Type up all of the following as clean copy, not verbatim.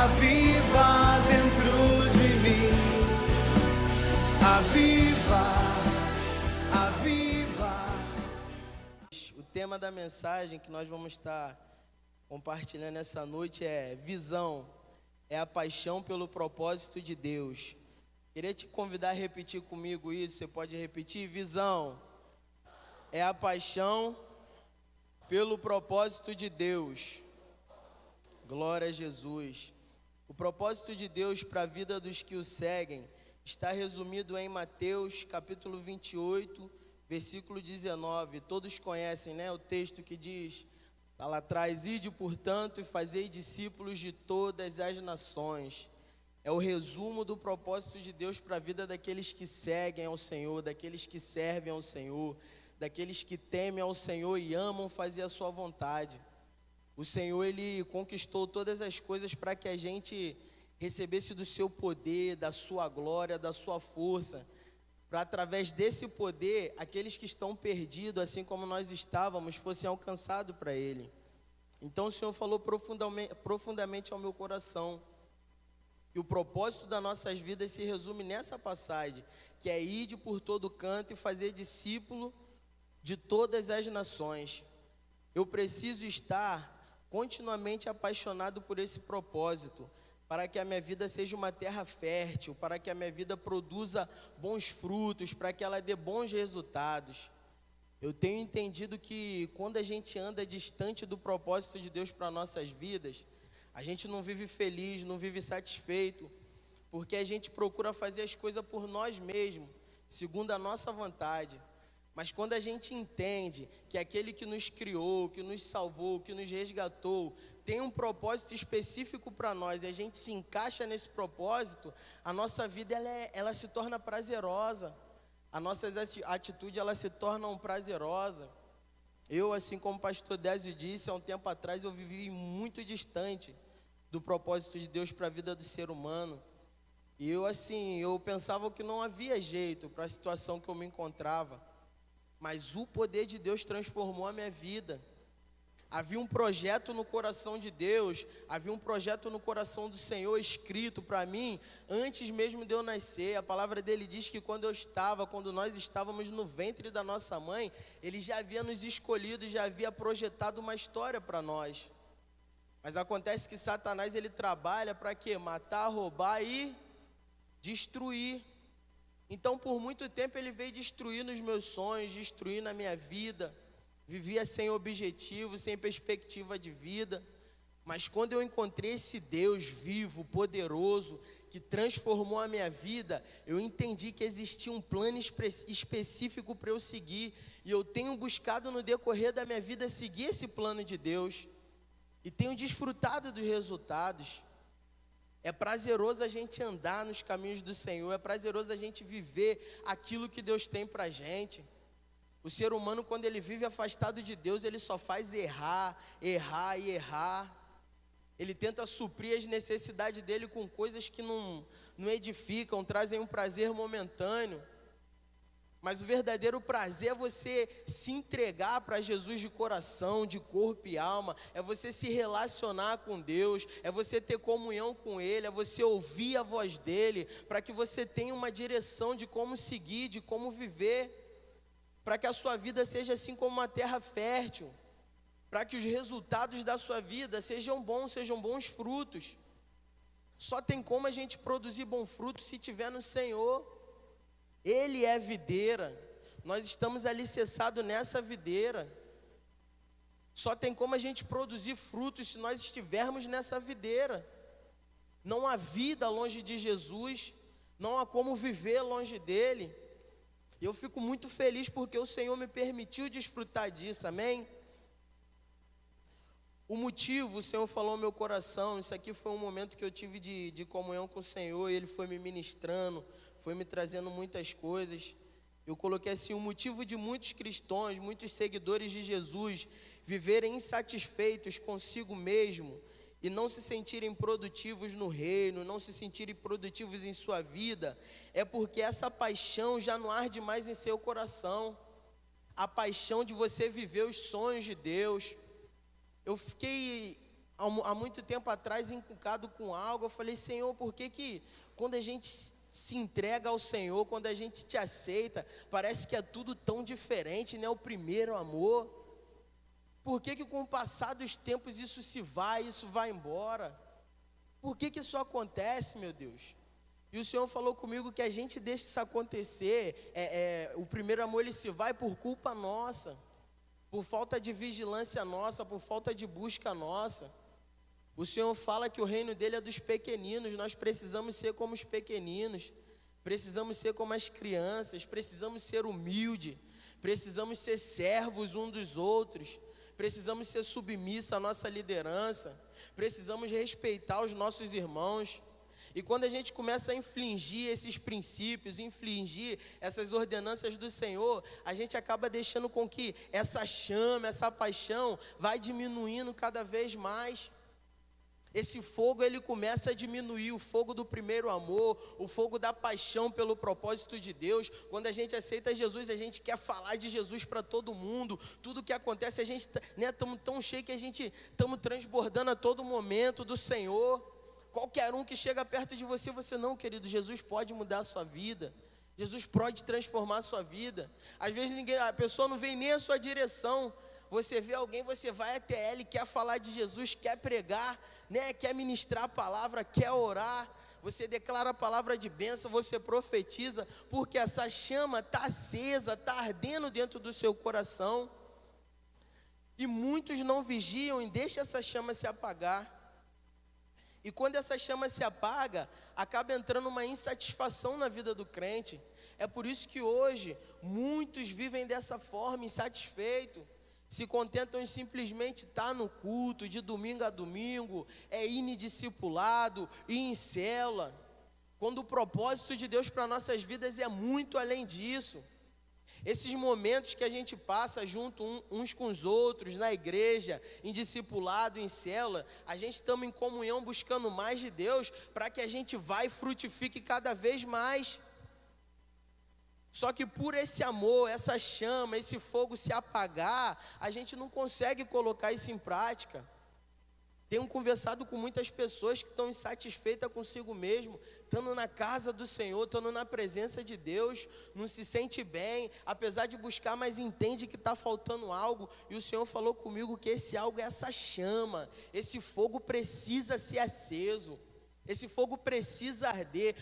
Aviva dentro de mim, aviva. O tema da mensagem que nós vamos estar compartilhando essa noite é visão, é a paixão pelo propósito de Deus. Queria te convidar a repetir comigo isso, você pode repetir? Visão é a paixão pelo propósito de Deus. Glória a Jesus. O propósito de Deus para a vida dos que o seguem está resumido em Mateus capítulo 28, versículo 19. Todos conhecem, né? O texto que diz, está lá atrás: ide, portanto, e fazei discípulos de todas as nações. É o resumo do propósito de Deus para a vida daqueles que seguem ao Senhor, daqueles que servem ao Senhor, daqueles que temem ao Senhor e amam fazer a sua vontade. O Senhor, Ele conquistou todas as coisas para que a gente recebesse do seu poder, da sua glória, da sua força, para através desse poder, aqueles que estão perdidos, assim como nós estávamos, fossem alcançados para Ele. Então o Senhor falou profundamente ao meu coração, que o propósito das nossas vidas se resume nessa passagem, que é ir por todo canto e fazer discípulo de todas as nações. Eu preciso estar continuamente apaixonado por esse propósito, para que a minha vida seja uma terra fértil, para que a minha vida produza bons frutos, para que ela dê bons resultados. Eu tenho entendido que quando a gente anda distante do propósito de Deus para nossas vidas, a gente não vive feliz, não vive satisfeito, porque a gente procura fazer as coisas por nós mesmos, segundo a nossa vontade. Mas quando a gente entende que aquele que nos criou, que nos salvou, que nos resgatou, tem um propósito específico para nós, e a gente se encaixa nesse propósito, a nossa vida ela se torna prazerosa, as nossas atitudes elas se tornam prazerosas. Eu, assim como o pastor Désio disse, há um tempo atrás eu vivi muito distante do propósito de Deus para a vida do ser humano. E eu pensava que não havia jeito para a situação que eu me encontrava. Mas o poder de Deus transformou a minha vida. Havia um projeto no coração de Deus, havia um projeto no coração do Senhor escrito para mim, antes mesmo de eu nascer. A palavra dele diz que quando nós estávamos no ventre da nossa mãe, ele já havia nos escolhido, já havia projetado uma história para nós. Mas acontece que Satanás, ele trabalha para quê? Matar, roubar e destruir. Então, por muito tempo, ele veio destruindo os meus sonhos, destruindo a minha vida. Vivia sem objetivo, sem perspectiva de vida. Mas quando eu encontrei esse Deus vivo, poderoso, que transformou a minha vida, eu entendi que existia um plano específico para eu seguir. E eu tenho buscado no decorrer da minha vida seguir esse plano de Deus. E tenho desfrutado dos resultados. É prazeroso a gente andar nos caminhos do Senhor, é prazeroso a gente viver aquilo que Deus tem para a gente. O ser humano, quando ele vive afastado de Deus, ele só faz errar. Ele tenta suprir as necessidades dele com coisas que não edificam, trazem um prazer momentâneo. Mas o verdadeiro prazer é você se entregar para Jesus de coração, de corpo e alma. É você se relacionar com Deus, é você ter comunhão com Ele, é você ouvir a voz dEle, para que você tenha uma direção de como seguir, de como viver, para que a sua vida seja assim como uma terra fértil, para que os resultados da sua vida sejam bons frutos. Só tem como a gente produzir bom fruto se tiver no Senhor. Ele é videira, nós estamos alicerçados nessa videira. Só tem como a gente produzir frutos se nós estivermos nessa videira. Não há vida longe de Jesus, não há como viver longe dele. E eu fico muito feliz porque o Senhor me permitiu desfrutar disso, amém? O motivo, o Senhor falou ao meu coração, isso aqui foi um momento que eu tive de comunhão com o Senhor, e Ele foi me ministrando, foi me trazendo muitas coisas. Eu coloquei assim, o motivo de muitos cristãos, muitos seguidores de Jesus, viverem insatisfeitos consigo mesmo, e não se sentirem produtivos no reino, não se sentirem produtivos em sua vida, é porque essa paixão já não arde mais em seu coração, a paixão de você viver os sonhos de Deus. Eu fiquei há muito tempo atrás encucado com algo. Eu falei, Senhor, por que quando a gente se entrega ao Senhor, quando a gente te aceita, parece que é tudo tão diferente, né? O primeiro amor. Por que com o passar dos tempos isso vai embora? Por que isso acontece, meu Deus? E o Senhor falou comigo que a gente deixa isso acontecer, o primeiro amor ele se vai por culpa nossa, por falta de vigilância nossa, por falta de busca nossa. O Senhor fala que o reino dele é dos pequeninos, nós precisamos ser como os pequeninos, precisamos ser como as crianças, precisamos ser humildes, precisamos ser servos uns dos outros, precisamos ser submissos à nossa liderança, precisamos respeitar os nossos irmãos. E quando a gente começa a infligir esses princípios, infligir essas ordenanças do Senhor, a gente acaba deixando com que essa chama, essa paixão vai diminuindo cada vez mais. Esse fogo ele começa a diminuir, o fogo do primeiro amor, o fogo da paixão pelo propósito de Deus. Quando a gente aceita Jesus, a gente quer falar de Jesus para todo mundo. Tudo que acontece, a gente estamos tão cheio que a gente estamos transbordando a todo momento do Senhor. Qualquer um que chega perto de você, você não, querido, Jesus pode mudar a sua vida. Jesus pode transformar a sua vida. Às vezes a pessoa não vem nem à sua direção. Você vê alguém, você vai até ela e quer falar de Jesus, quer pregar, né? Quer ministrar a palavra, quer orar. Você declara a palavra de bênção, você profetiza, porque essa chama está acesa, está ardendo dentro do seu coração. E muitos não vigiam e deixam essa chama se apagar. E quando essa chama se apaga, acaba entrando uma insatisfação na vida do crente. É por isso que hoje muitos vivem dessa forma, insatisfeitos. Se contentam em simplesmente estar no culto de domingo a domingo, ir em discipulado, ir em célula, quando o propósito de Deus para nossas vidas é muito além disso. Esses momentos que a gente passa junto uns com os outros, na igreja, em discipulado, em célula, a gente estamos em comunhão buscando mais de Deus, para que a gente vá e frutifique cada vez mais. Só que por esse amor, essa chama, esse fogo se apagar, a gente não consegue colocar isso em prática. Tenho conversado com muitas pessoas que estão insatisfeitas consigo mesmo, estando na casa do Senhor, estando na presença de Deus, não se sente bem, apesar de buscar, mas entende que está faltando algo. E o Senhor falou comigo que esse algo é essa chama, esse fogo precisa ser aceso, esse fogo precisa arder.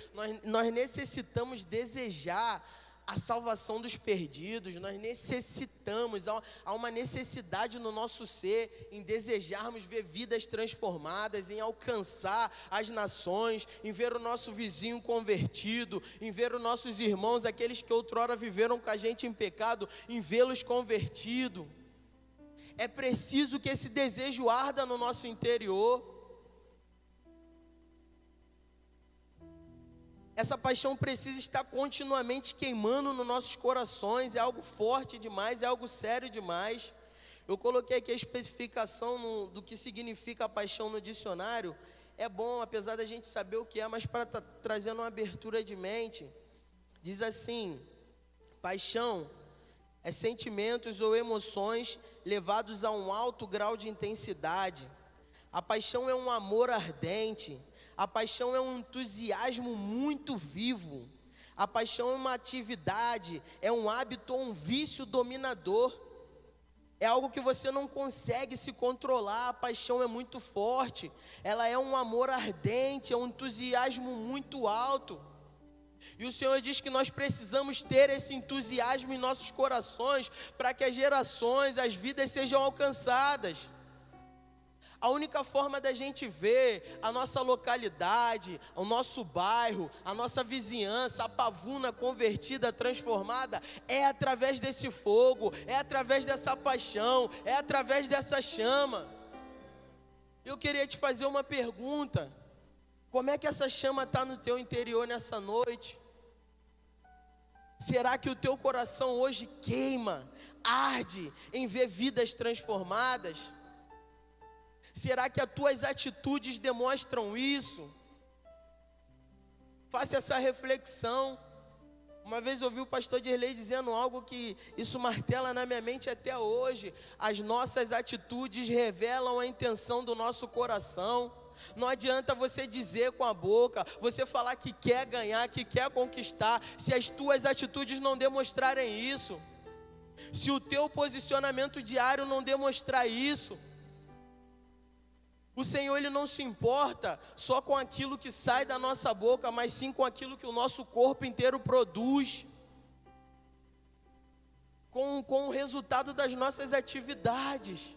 Nós necessitamos desejar a salvação dos perdidos, nós necessitamos, há uma necessidade no nosso ser em desejarmos ver vidas transformadas, em alcançar as nações, em ver o nosso vizinho convertido, em ver os nossos irmãos, aqueles que outrora viveram com a gente em pecado, em vê-los convertidos. É preciso que esse desejo arda no nosso interior. Essa paixão precisa estar continuamente queimando nos nossos corações, é algo forte demais, é algo sério demais. Eu coloquei aqui a especificação do que significa a paixão no dicionário. É bom, apesar da gente saber o que é, mas para estar trazendo uma abertura de mente. Diz assim: paixão é sentimentos ou emoções levados a um alto grau de intensidade. A paixão é um amor ardente. A paixão é um entusiasmo muito vivo. A paixão é uma atividade, é um hábito ou um vício dominador. É algo que você não consegue se controlar. A paixão é muito forte. Ela é um amor ardente, é um entusiasmo muito alto. E o Senhor diz que nós precisamos ter esse entusiasmo em nossos corações para que as gerações, as vidas sejam alcançadas. A única forma da gente ver a nossa localidade, o nosso bairro, a nossa vizinhança, a Pavuna convertida, transformada, é através desse fogo, é através dessa paixão, é através dessa chama. Eu queria te fazer uma pergunta: como é que essa chama está no teu interior nessa noite? Será que o teu coração hoje queima, arde em ver vidas transformadas? Será que as tuas atitudes demonstram isso? Faça essa reflexão. Uma vez eu ouvi o pastor Dirley dizendo algo que isso martela na minha mente até hoje. As nossas atitudes revelam a intenção do nosso coração. Não adianta você dizer com a boca, você falar que quer ganhar, que quer conquistar, se as tuas atitudes não demonstrarem isso. Se o teu posicionamento diário não demonstrar isso. O Senhor, Ele não se importa só com aquilo que sai da nossa boca, mas sim com aquilo que o nosso corpo inteiro produz. Com o resultado das nossas atividades.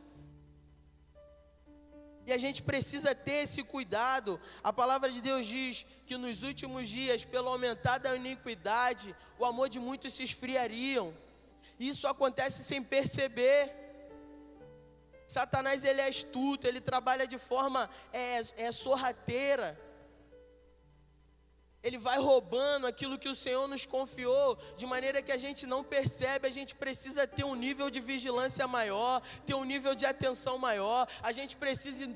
E a gente precisa ter esse cuidado. A palavra de Deus diz que nos últimos dias, pelo aumentar da iniquidade, o amor de muitos se esfriariam. Isso acontece sem perceber. Satanás, ele é astuto, ele trabalha de forma sorrateira. Ele vai roubando aquilo que o Senhor nos confiou, de maneira que a gente não percebe. A gente precisa ter um nível de vigilância maior, ter um nível de atenção maior. A gente precisa,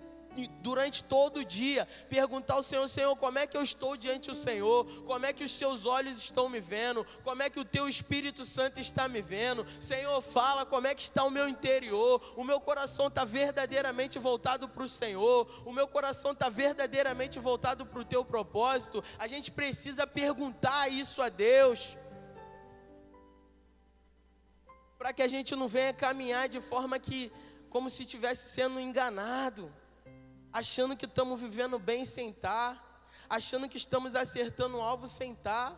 durante todo o dia, perguntar ao Senhor: Senhor, como é que eu estou diante do Senhor? Como é que os seus olhos estão me vendo? Como é que o teu Espírito Santo está me vendo? Senhor, fala como é que está o meu interior. O meu coração está verdadeiramente voltado para o Senhor. O meu coração está verdadeiramente voltado para o teu propósito. A gente precisa perguntar isso a Deus, para que a gente não venha caminhar de forma que, como se estivesse sendo enganado, achando que estamos vivendo bem sem estar, achando que estamos acertando o alvo sem estar.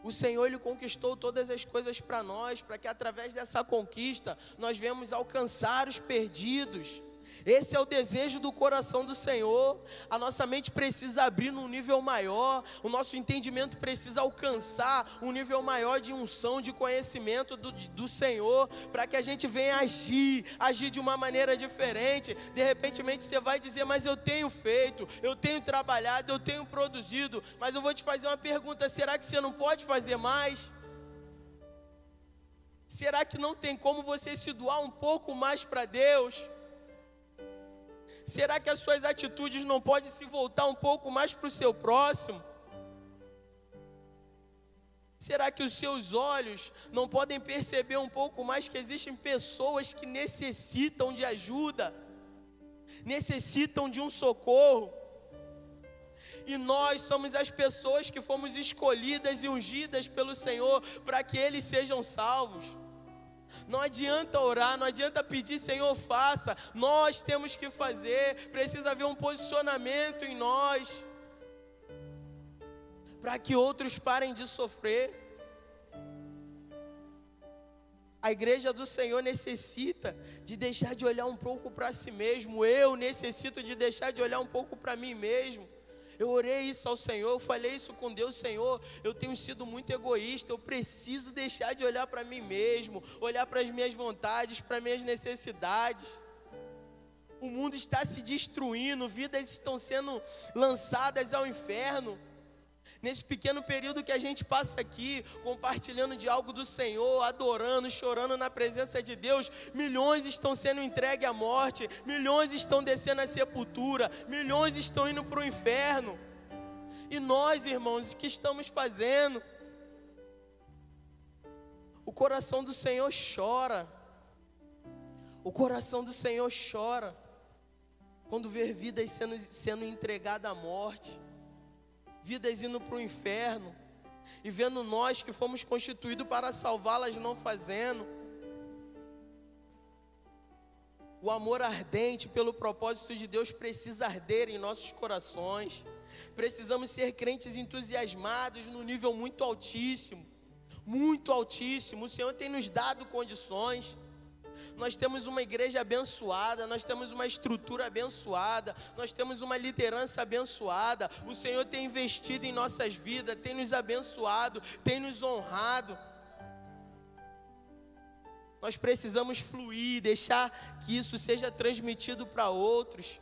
O Senhor, Ele conquistou todas as coisas para nós, para que através dessa conquista nós venhamos alcançar os perdidos. Esse é o desejo do coração do Senhor. A nossa mente precisa abrir num nível maior. O nosso entendimento precisa alcançar um nível maior de unção, de conhecimento do Senhor, para que a gente venha agir de uma maneira diferente. De repente você vai dizer: mas eu tenho feito, eu tenho trabalhado, eu tenho produzido. Mas eu vou te fazer uma pergunta: será que você não pode fazer mais? Será que não tem como você se doar um pouco mais para Deus? Será que as suas atitudes não podem se voltar um pouco mais para o seu próximo? Será que os seus olhos não podem perceber um pouco mais que existem pessoas que necessitam de ajuda, necessitam de um socorro? E nós somos as pessoas que fomos escolhidas e ungidas pelo Senhor para que eles sejam salvos. Não adianta orar, não adianta pedir: Senhor, faça. Nós temos que fazer. Precisa haver um posicionamento em nós, para que outros parem de sofrer. A igreja do Senhor necessita de deixar de olhar um pouco para si mesmo. Eu necessito de deixar de olhar um pouco para mim mesmo. Eu orei isso ao Senhor, eu falei isso com Deus: Senhor, eu tenho sido muito egoísta, eu preciso deixar de olhar para mim mesmo, olhar para as minhas vontades, para as minhas necessidades. O mundo está se destruindo, vidas estão sendo lançadas ao inferno. Nesse pequeno período que a gente passa aqui, compartilhando de algo do Senhor, adorando, chorando na presença de Deus, milhões estão sendo entregues à morte, milhões estão descendo à sepultura, milhões estão indo para o inferno. E nós, irmãos, o que estamos fazendo? O coração do Senhor chora. O coração do Senhor chora quando vê vidas sendo entregadas à morte, vidas indo para o inferno, e vendo nós que fomos constituídos para salvá-las não fazendo. O amor ardente pelo propósito de Deus precisa arder em nossos corações. Precisamos ser crentes entusiasmados no nível muito altíssimo, muito altíssimo. O Senhor tem nos dado condições. Nós temos uma igreja abençoada, nós temos uma estrutura abençoada, nós temos uma liderança abençoada. O Senhor tem investido em nossas vidas, tem nos abençoado, tem nos honrado. Nós precisamos fluir, deixar que isso seja transmitido para outros.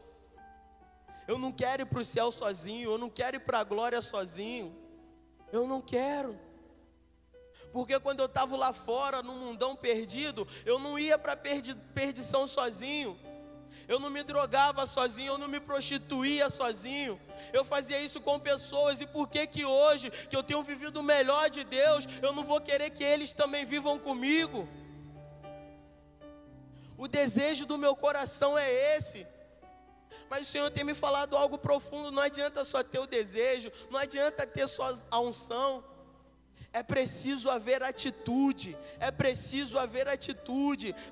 Eu não quero ir para o céu sozinho, eu não quero ir para a glória sozinho. Eu não quero. Porque quando eu estava lá fora, no mundão perdido, eu não ia para a perdição sozinho. Eu não me drogava sozinho, eu não me prostituía sozinho. Eu fazia isso com pessoas. E por que que hoje, que eu tenho vivido o melhor de Deus, eu não vou querer que eles também vivam comigo? O desejo do meu coração é esse. Mas o Senhor tem me falado algo profundo. Não adianta só ter o desejo, não adianta ter só a unção. É preciso haver atitude,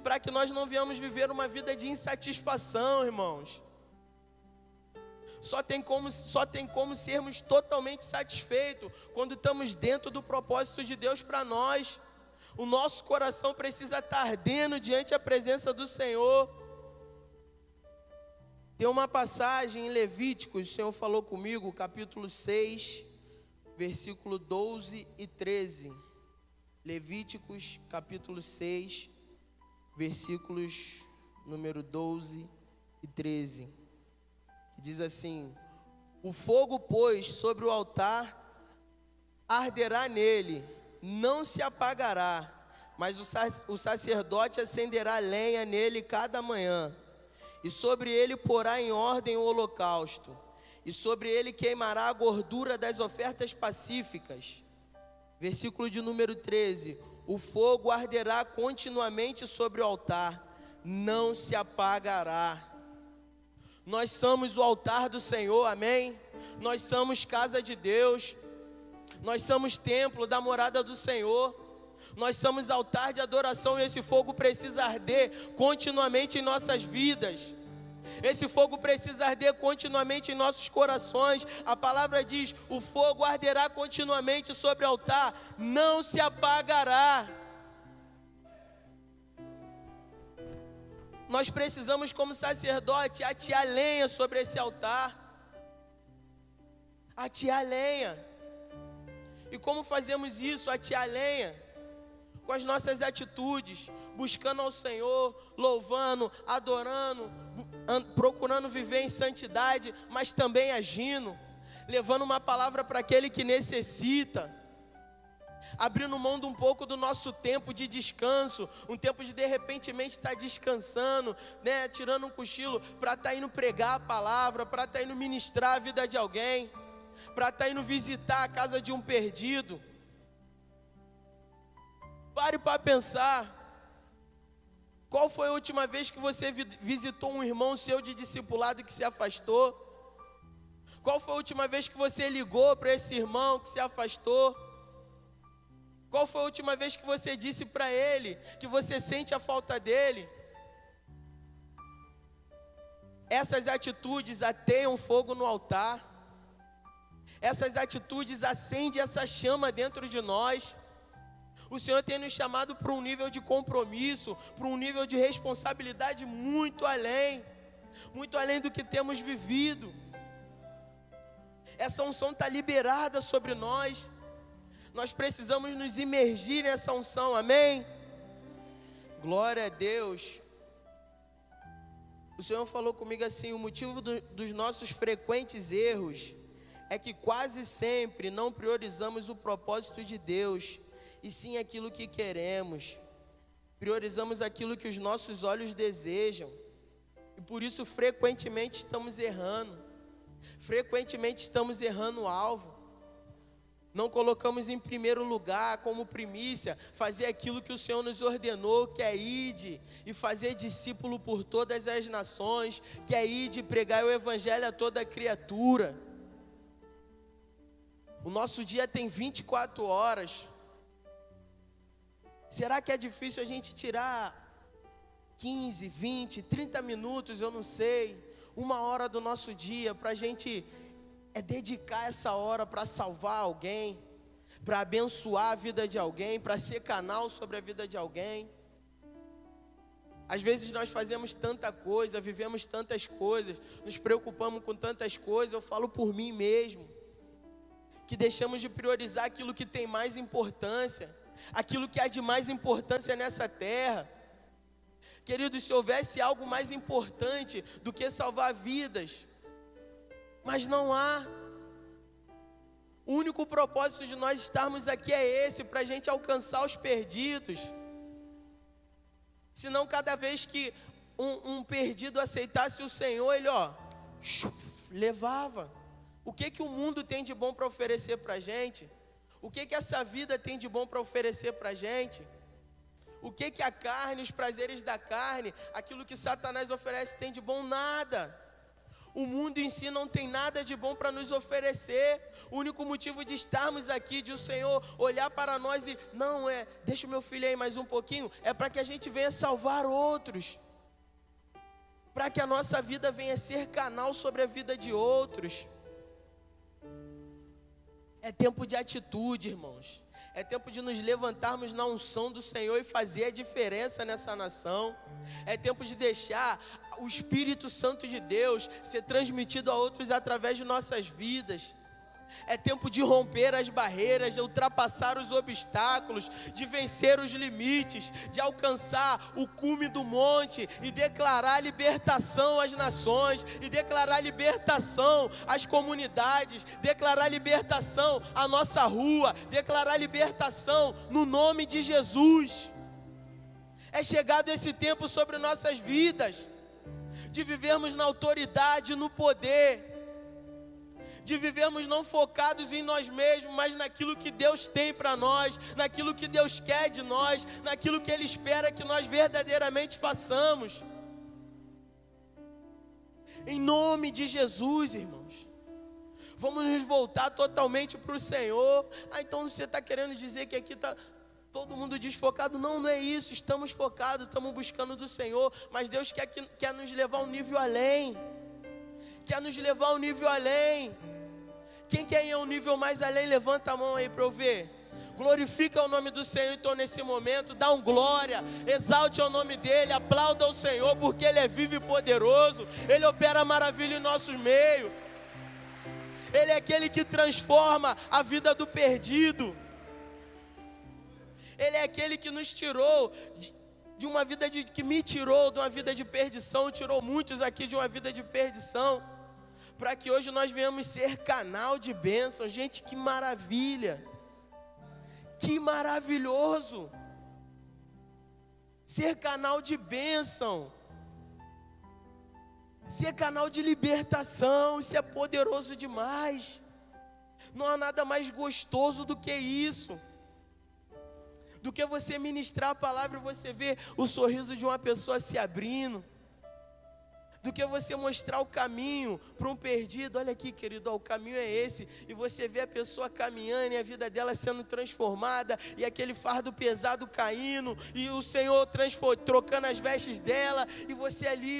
para que nós não venhamos viver uma vida de insatisfação, irmãos. Só tem como sermos totalmente satisfeitos quando estamos dentro do propósito de Deus para nós. O nosso coração precisa estar ardendo diante da presença do Senhor. Tem uma passagem em Levíticos, o Senhor falou comigo, capítulo 6, versículo 12 e 13. Levíticos, capítulo 6, versículos número 12 e 13. Que diz assim: o fogo, pois, sobre o altar arderá nele, não se apagará, mas o sacerdote acenderá lenha nele cada manhã, e sobre ele porá em ordem o holocausto, e sobre ele queimará a gordura das ofertas pacíficas. Versículo de número 13: o fogo arderá continuamente sobre o altar, não se apagará. Nós somos o altar do Senhor, amém? Nós somos casa de Deus, nós somos templo da morada do Senhor, nós somos altar de adoração, e esse fogo precisa arder continuamente em nossas vidas. Esse fogo precisa arder continuamente em nossos corações. A palavra diz: o fogo arderá continuamente sobre o altar, não se apagará. Nós precisamos, como sacerdote, atear lenha sobre esse altar. Atear lenha. E como fazemos isso, atear lenha? Com as nossas atitudes, buscando ao Senhor, louvando, adorando, procurando viver em santidade, mas também agindo, levando uma palavra para aquele que necessita, abrindo mão de um pouco do nosso tempo de descanso, um tempo de repentemente estar descansando, né, tirando um cochilo, para estar indo pregar a palavra, para estar indo ministrar a vida de alguém, para estar indo visitar a casa de um perdido. Pare para pensar. Qual foi a última vez que você visitou um irmão seu de discipulado que se afastou? Qual foi a última vez que você ligou para esse irmão que se afastou? Qual foi a última vez que você disse para ele que você sente a falta dele? Essas atitudes ateiam fogo no altar. Essas atitudes acendem essa chama dentro de nós. O Senhor tem nos chamado para um nível de compromisso, para um nível de responsabilidade muito além do que temos vivido. Essa unção está liberada sobre nós. Nós precisamos nos imergir nessa unção, amém? Glória a Deus. O Senhor falou comigo assim: o motivo dos nossos frequentes erros é que quase sempre não priorizamos o propósito de Deus, e sim aquilo que queremos. Priorizamos aquilo que os nossos olhos desejam, e por isso frequentemente estamos errando. Frequentemente estamos errando o alvo. Não colocamos em primeiro lugar, como primícia, fazer aquilo que o Senhor nos ordenou, que é ide e fazer discípulo por todas as nações, que é ide e pregar o evangelho a toda criatura. O nosso dia tem 24 horas. Será que é difícil a gente tirar 15, 20, 30 minutos, eu não sei, 1 hora do nosso dia para a gente dedicar essa hora para salvar alguém, para abençoar a vida de alguém, para ser canal sobre a vida de alguém? Às vezes nós fazemos tanta coisa, vivemos tantas coisas, nos preocupamos com tantas coisas, eu falo por mim mesmo, que deixamos de priorizar aquilo que tem mais importância, aquilo que há de mais importância nessa terra. Queridos, se houvesse algo mais importante do que salvar vidas, mas não há. O único propósito de nós estarmos aqui é esse, para a gente alcançar os perdidos. Senão cada vez que um perdido aceitasse o Senhor, ele levava. O que o mundo tem de bom para oferecer para a gente? O que essa vida tem de bom para oferecer para a gente? O que a carne, os prazeres da carne, aquilo que Satanás oferece tem de bom? Nada. O mundo em si não tem nada de bom para nos oferecer. O único motivo de estarmos aqui, de o Senhor olhar para nós e, não é, deixa o meu filho aí mais um pouquinho, é para que a gente venha salvar outros. Para que a nossa vida venha ser canal sobre a vida de outros. É tempo de atitude, irmãos. É tempo de nos levantarmos na unção do Senhor e fazer a diferença nessa nação. É tempo de deixar o Espírito Santo de Deus ser transmitido a outros através de nossas vidas. É tempo de romper as barreiras, de ultrapassar os obstáculos, de vencer os limites, de alcançar o cume do monte e declarar libertação às nações, e declarar libertação às comunidades, declarar libertação à nossa rua, declarar libertação no nome de Jesus. É chegado esse tempo sobre nossas vidas, de vivermos na autoridade, no poder, de vivermos não focados em nós mesmos, mas naquilo que Deus tem para nós, naquilo que Deus quer de nós, naquilo que Ele espera que nós verdadeiramente façamos. Em nome de Jesus, irmãos, vamos nos voltar totalmente para o Senhor. Então você está querendo dizer que aqui está todo mundo desfocado? Não, não é isso, estamos focados, estamos buscando do Senhor, mas Deus quer nos levar um nível além, quer nos levar um nível além. Quem quer ir a um nível mais além, levanta a mão aí para eu ver. Glorifica o nome do Senhor então nesse momento, dá glória, exalte o nome dEle, aplauda o Senhor, porque Ele é vivo e poderoso, Ele opera maravilha em nossos meios. Ele é aquele que transforma a vida do perdido. Ele é aquele que nos tirou de uma vida que me tirou de uma vida de perdição, tirou muitos aqui de uma vida de perdição, para que hoje nós venhamos ser canal de bênção. Gente, que maravilha, que maravilhoso, ser canal de bênção, ser canal de libertação. Isso é poderoso demais, não há nada mais gostoso do que isso, do que você ministrar a palavra e você ver o sorriso de uma pessoa se abrindo, do que você mostrar o caminho para um perdido. Olha aqui, querido, o caminho é esse, e você vê a pessoa caminhando e a vida dela sendo transformada, e aquele fardo pesado caindo, e o Senhor trocando as vestes dela, e você ali,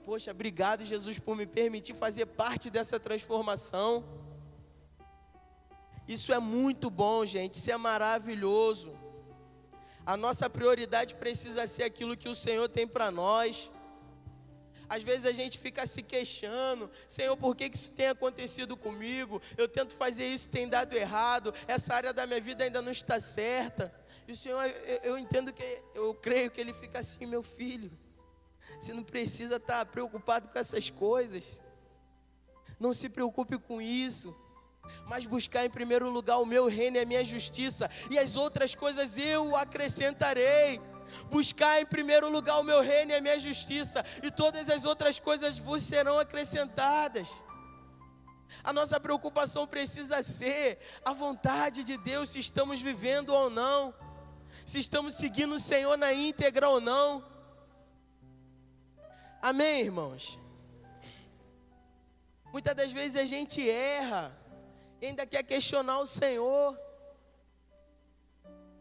poxa, obrigado, Jesus, por me permitir fazer parte dessa transformação. Isso é muito bom, gente, isso é maravilhoso. A nossa prioridade precisa ser aquilo que o Senhor tem para nós. Às vezes a gente fica se queixando: Senhor, por que isso tem acontecido comigo? Eu tento fazer isso, tem dado errado, essa área da minha vida ainda não está certa. E o Senhor, eu creio que Ele fica assim: meu filho, você não precisa estar preocupado com essas coisas, não se preocupe com isso, mas buscar em primeiro lugar o meu reino e a minha justiça, e as outras coisas eu acrescentarei. Buscar em primeiro lugar o meu reino e a minha justiça, e todas as outras coisas vos serão acrescentadas. A nossa preocupação precisa ser a vontade de Deus, se estamos vivendo ou não, se estamos seguindo o Senhor na íntegra ou não. Amém, irmãos? Muitas das vezes a gente erra e ainda quer questionar o Senhor,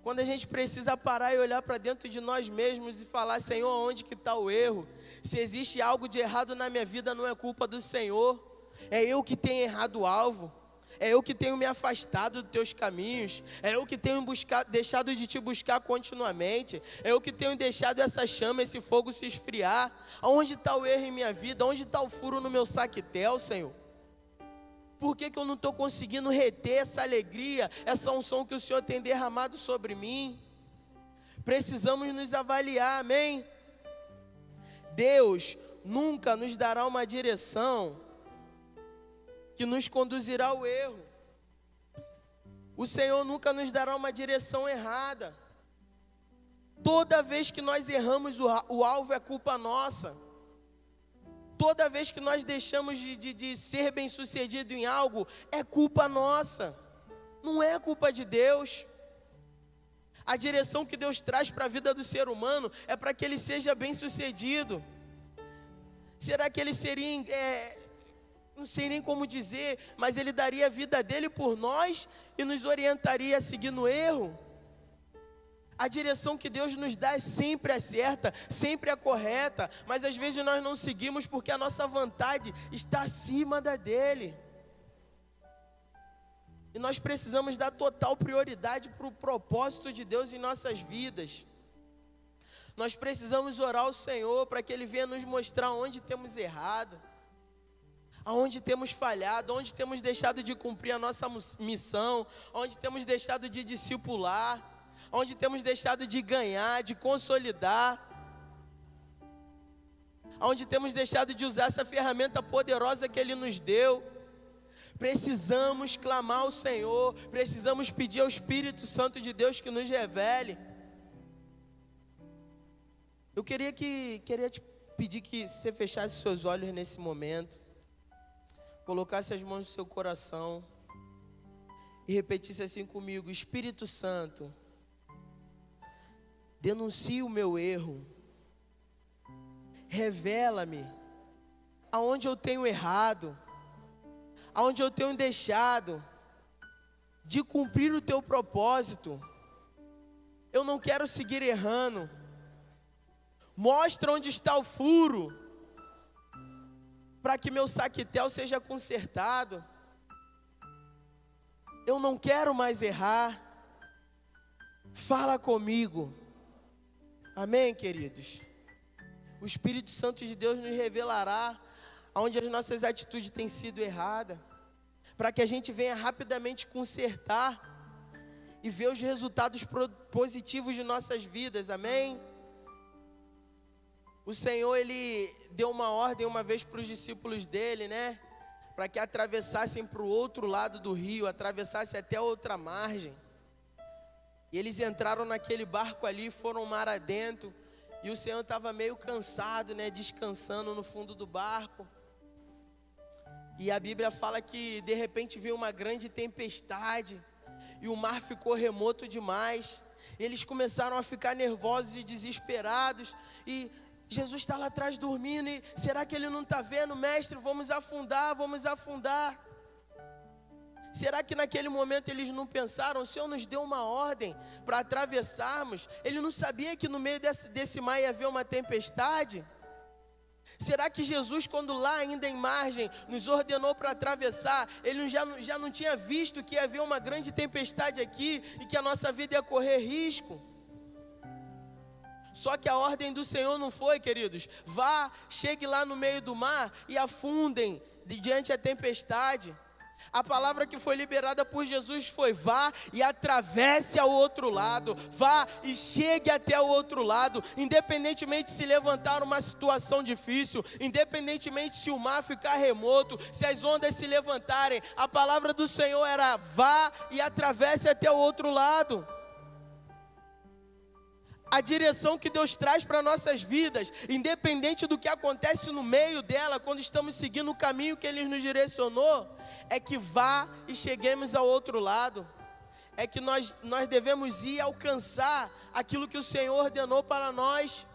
quando a gente precisa parar e olhar para dentro de nós mesmos e falar: Senhor, onde que está o erro? Se existe algo de errado na minha vida, não é culpa do Senhor, é eu que tenho errado o alvo, é eu que tenho me afastado dos teus caminhos, é eu que tenho deixado de te buscar continuamente, é eu que tenho deixado essa chama, esse fogo se esfriar. Aonde está o erro em minha vida? Onde está o furo no meu saquetel, Senhor? Por que eu não estou conseguindo reter essa alegria, essa unção que o Senhor tem derramado sobre mim? Precisamos nos avaliar, amém? Deus nunca nos dará uma direção que nos conduzirá ao erro. O Senhor nunca nos dará uma direção errada. Toda vez que nós erramos, o alvo é culpa nossa. Toda vez que nós deixamos de ser bem-sucedido em algo, é culpa nossa. Não é culpa de Deus. A direção que Deus traz para a vida do ser humano é para que ele seja bem-sucedido. Será que ele seria, não sei nem como dizer, mas ele daria a vida dele por nós e nos orientaria a seguir no erro? A direção que Deus nos dá é sempre a certa, sempre a correta, mas às vezes nós não seguimos porque a nossa vontade está acima da dele. E nós precisamos dar total prioridade para o propósito de Deus em nossas vidas. Nós precisamos orar ao Senhor para que Ele venha nos mostrar onde temos errado, aonde temos falhado, onde temos deixado de cumprir a nossa missão, onde temos deixado de discipular, onde temos deixado de ganhar, de consolidar, onde temos deixado de usar essa ferramenta poderosa que Ele nos deu. Precisamos clamar ao Senhor, precisamos pedir ao Espírito Santo de Deus que nos revele. Eu queria te pedir que você fechasse seus olhos nesse momento, colocasse as mãos no seu coração e repetisse assim comigo: Espírito Santo, denuncie o meu erro, revela-me aonde eu tenho errado, aonde eu tenho deixado de cumprir o teu propósito. Eu não quero seguir errando. Mostra onde está o furo, para que meu saquetel seja consertado. Eu não quero mais errar. Fala comigo. Amém, queridos? O Espírito Santo de Deus nos revelará onde as nossas atitudes têm sido erradas, para que a gente venha rapidamente consertar e ver os resultados positivos de nossas vidas. Amém? O Senhor, Ele deu uma ordem uma vez para os discípulos dele, né? Para que atravessassem para o outro lado do rio, atravessassem até a outra margem. E eles entraram naquele barco ali, foram mar adentro, e o Senhor estava meio cansado, né? Descansando no fundo do barco. E a Bíblia fala que de repente veio uma grande tempestade, e o mar ficou remoto demais. Eles começaram a ficar nervosos e desesperados, e Jesus está lá atrás dormindo, e será que Ele não está vendo? Mestre, vamos afundar, vamos afundar. Será que naquele momento eles não pensaram: o Senhor nos deu uma ordem para atravessarmos? Ele não sabia que no meio desse mar ia haver uma tempestade? Será que Jesus, quando lá ainda em margem, nos ordenou para atravessar, Ele já não tinha visto que ia haver uma grande tempestade aqui e que a nossa vida ia correr risco? Só que a ordem do Senhor não foi, queridos: vá, chegue lá no meio do mar e afundem diante da tempestade. A palavra que foi liberada por Jesus foi: vá e atravesse ao outro lado, vá e chegue até o outro lado, independentemente se levantar uma situação difícil, independentemente se o mar ficar remoto, se as ondas se levantarem, a palavra do Senhor era: vá e atravesse até o outro lado. A direção que Deus traz para nossas vidas, independente do que acontece no meio dela, quando estamos seguindo o caminho que Ele nos direcionou, é que vá e cheguemos ao outro lado. É que nós devemos ir alcançar aquilo que o Senhor ordenou para nós.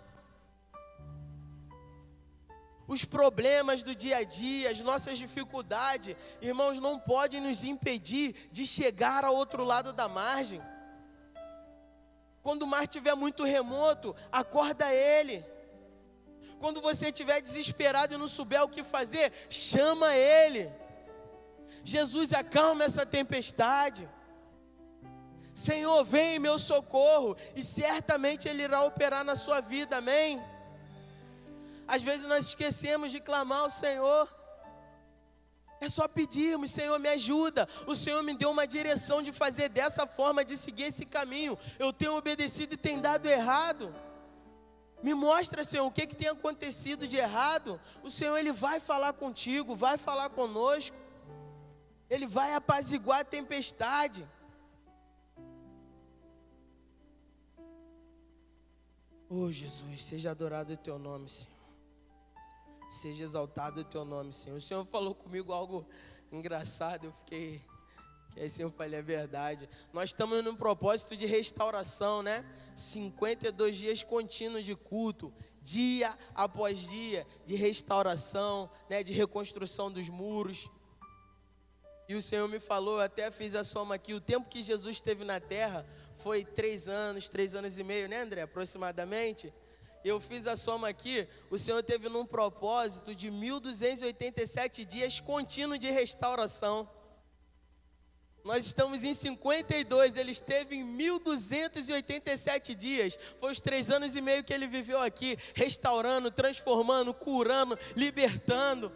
Os problemas do dia a dia, as nossas dificuldades, irmãos, não podem nos impedir de chegar ao outro lado da margem. Quando o mar estiver muito remoto, acorda Ele. Quando você estiver desesperado e não souber o que fazer, chama Ele. Jesus, acalma essa tempestade. Senhor, vem em meu socorro. E certamente Ele irá operar na sua vida, amém? Às vezes nós esquecemos de clamar ao Senhor. É só pedirmos: Senhor, me ajuda. O Senhor me deu uma direção de fazer dessa forma, de seguir esse caminho. Eu tenho obedecido e tem dado errado. Me mostra, Senhor, o que tem acontecido de errado. O Senhor, Ele vai falar contigo, vai falar conosco. Ele vai apaziguar a tempestade. Oh Jesus, seja adorado o teu nome, Senhor. Seja exaltado o teu nome, Senhor. O Senhor falou comigo algo engraçado, eu fiquei... Que aí, Senhor, eu falei a verdade. Nós estamos num propósito de restauração, né? 52 dias contínuos de culto, dia após dia, de restauração, né? De reconstrução dos muros. E o Senhor me falou, eu até fiz a soma aqui, o tempo que Jesus esteve na terra foi 3 anos e meio, né, André? Aproximadamente. Eu fiz a soma aqui, o Senhor teve num propósito de 1.287 dias contínuos de restauração. Nós estamos em 52, ele esteve em 1.287 dias. Foi os 3 anos e meio que ele viveu aqui, restaurando, transformando, curando, libertando.